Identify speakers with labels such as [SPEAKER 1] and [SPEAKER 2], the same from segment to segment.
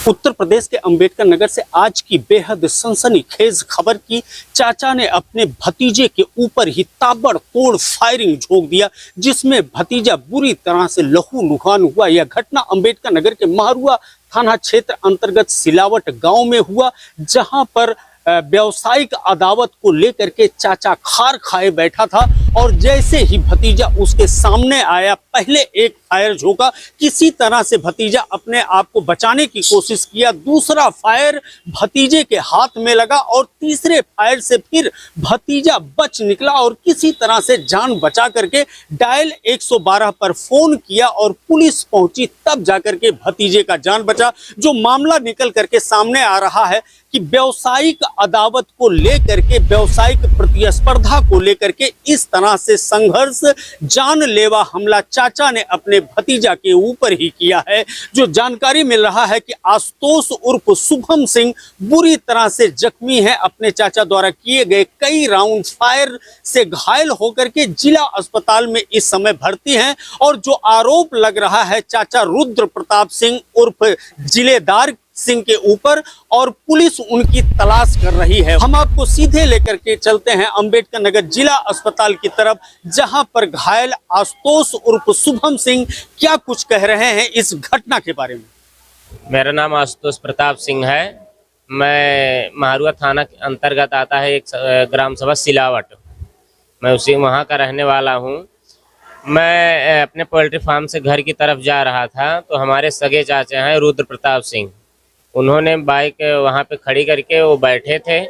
[SPEAKER 1] उत्तर प्रदेश के अंबेडकर नगर से आज की बेहद सनसनीखेज खबर की चाचा ने अपने भतीजे के ऊपर ही ताबड़तोड़ फायरिंग झोंक दिया, जिसमें भतीजा बुरी तरह से लहूलुहान हुआ। यह घटना अंबेडकर नगर के महरुआ थाना क्षेत्र अंतर्गत सिलावट गांव में हुआ, जहां पर व्यावसायिक अदावत को लेकर के चाचा खार खाए बैठा था और जैसे ही भतीजा उसके सामने आया, पहले एक फायर झोंका, किसी तरह से भतीजा अपने आप को बचाने की कोशिश किया, दूसरा फायर भतीजे के हाथ में लगा और तीसरे फायर से फिर भतीजा बच निकला और किसी तरह से जान बचा करके डायल 112 पर फोन किया और पुलिस पहुंची, तब जाकर के भतीजे का जान बचा। जो मामला निकल करके सामने आ रहा है कि व्यावसायिक अदावत को लेकर के, व्यावसायिक प्रतिस्पर्धा को लेकर के इस तरह से संघर्ष, जानलेवा हमला चाचा ने अपने भतीजा के ऊपर ही किया है। जो जानकारी मिल रहा है कि आशुतोष उर्फ शुभम सिंह बुरी तरह से जख्मी है, अपने चाचा द्वारा किए गए कई राउंड फायर से घायल होकर के जिला अस्पताल में इस समय भर्ती हैं। और जो आरोप लग रहा है चाचा रुद्र प्रताप सिंह उर्फ जिलेदार सिंह के ऊपर, और पुलिस उनकी तलाश कर रही है। हम आपको सीधे लेकर के चलते हैं अंबेडकर नगर जिला अस्पताल की तरफ, जहां पर घायल आशुतोष उर्फ शुभम सिंह क्या कुछ कह रहे हैं इस घटना के बारे में।
[SPEAKER 2] मेरा नाम आशुतोष प्रताप सिंह है। मैं महरुआ थाना के अंतर्गत आता है एक ग्राम सभा सिलावट, मैं उसी वहाँ का रहने वाला हूँ। मैं अपने पोल्ट्री फार्म से घर की तरफ जा रहा था तो हमारे सगे चाचा हैं रुद्र प्रताप सिंह, उन्होंने बाइक वहाँ पे खड़ी करके वो बैठे थे।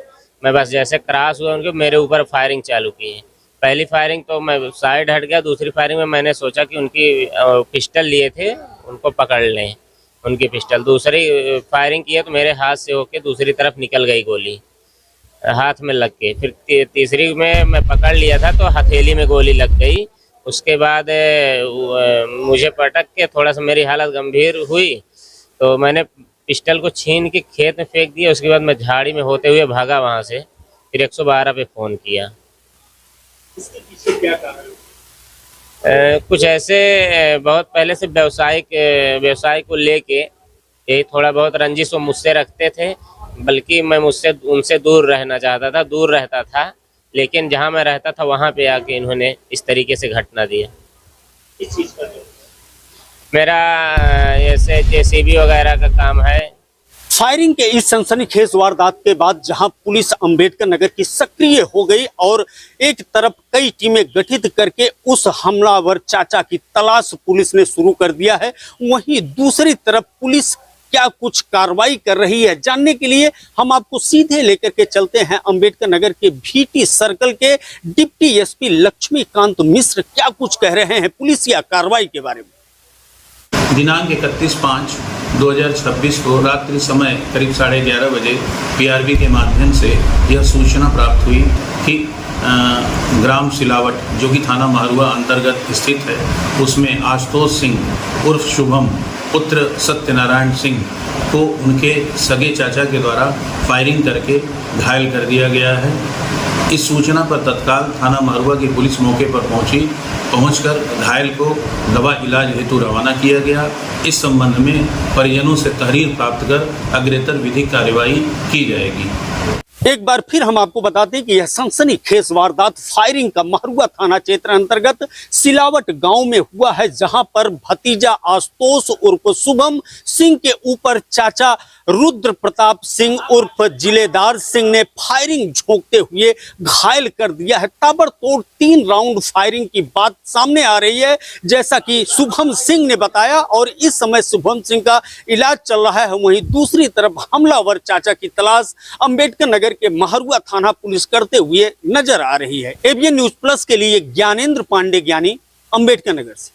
[SPEAKER 2] मैं बस जैसे क्रॉस हुआ उनके, मेरे ऊपर फायरिंग चालू की। पहली फायरिंग तो मैं साइड हट गया, दूसरी फायरिंग में मैंने सोचा कि उनकी पिस्टल लिए थे उनको पकड़ लें, उनकी पिस्टल। दूसरी फायरिंग की है तो मेरे हाथ से होके दूसरी तरफ निकल गई गोली, हाथ में लग के। फिर तीसरी में मैं पकड़ लिया था तो हथेली में गोली लग गई। उसके बाद मुझे पटक के थोड़ा सा मेरी हालत गंभीर हुई तो मैंने पिस्टल को छीन के खेत में फेंक दिया। उसके बाद मैं झाड़ी में होते हुए भागा वहाँ से, फिर 112 पे फ़ोन किया।
[SPEAKER 1] इसके पीछे क्या कारण?
[SPEAKER 2] कुछ ऐसे बहुत पहले से व्यवसाय को लेके यही थोड़ा बहुत रंजिश वो मुझसे रखते थे, बल्कि मैं उनसे दूर रहना चाहता था, दूर रहता था, लेकिन जहाँ मैं रहता था वहाँ पे आके इन्होंने इस तरीके से घटना दिया।
[SPEAKER 1] इस चीज़ का
[SPEAKER 2] मेरा ऐसे जेसीबी वगैरह का काम है।
[SPEAKER 1] फायरिंग के इस सनसनीखेज वारदात के बाद जहां पुलिस अंबेडकर नगर की सक्रिय हो गई और एक तरफ कई टीमें गठित करके उस हमलावर चाचा की तलाश पुलिस ने शुरू कर दिया है, वहीं दूसरी तरफ पुलिस क्या कुछ कार्रवाई कर रही है, जानने के लिए हम आपको सीधे लेकर के चलते हैं अंबेडकर नगर के भीटी सर्कल के डिप्टी एसपी लक्ष्मीकांत मिश्र क्या कुछ कह रहे हैं पुलिस या कार्रवाई के बारे में।
[SPEAKER 3] दिनांक 31/5/2026 को रात्रि समय करीब 11:30 बजे पीआरबी के माध्यम से यह सूचना प्राप्त हुई कि ग्राम सिलावट जो कि थाना महरुआ अंतर्गत स्थित है, उसमें आशुतोष सिंह उर्फ शुभम पुत्र सत्यनारायण सिंह को उनके सगे चाचा के द्वारा फायरिंग करके घायल कर दिया गया है। इस सूचना पर तत्काल थाना महरुआ की पुलिस मौके पर पहुंचकर घायल को दवा इलाज हेतु रवाना किया गया। इस संबंध में परिजनों से तहरीर प्राप्त कर अग्रेतर विधिक कार्यवाही की जाएगी।
[SPEAKER 1] एक बार फिर हम आपको बताते हैं कि यह सनसनीखेज वारदात फायरिंग का महरुआ थाना क्षेत्र अंतर्गत सिलावट गांव में हुआ है, जहां पर भतीजा आशुतोष उर्फ शुभम सिंह के ऊपर चाचा रुद्र प्रताप सिंह उर्फ जिलेदार सिंह ने फायरिंग झोंकते हुए घायल कर दिया है। ताबड़तोड़ 3 राउंड फायरिंग की बात सामने आ रही है, जैसा कि शुभम सिंह ने बताया, और इस समय शुभम सिंह का इलाज चल रहा है। वहीं दूसरी तरफ हमलावर चाचा की तलाश अंबेडकर नगर के महरुआ थाना पुलिस करते हुए नजर आ रही है। एबीएन न्यूज प्लस के लिए ज्ञानेंद्र पांडे ज्ञानी, अंबेडकर नगर से।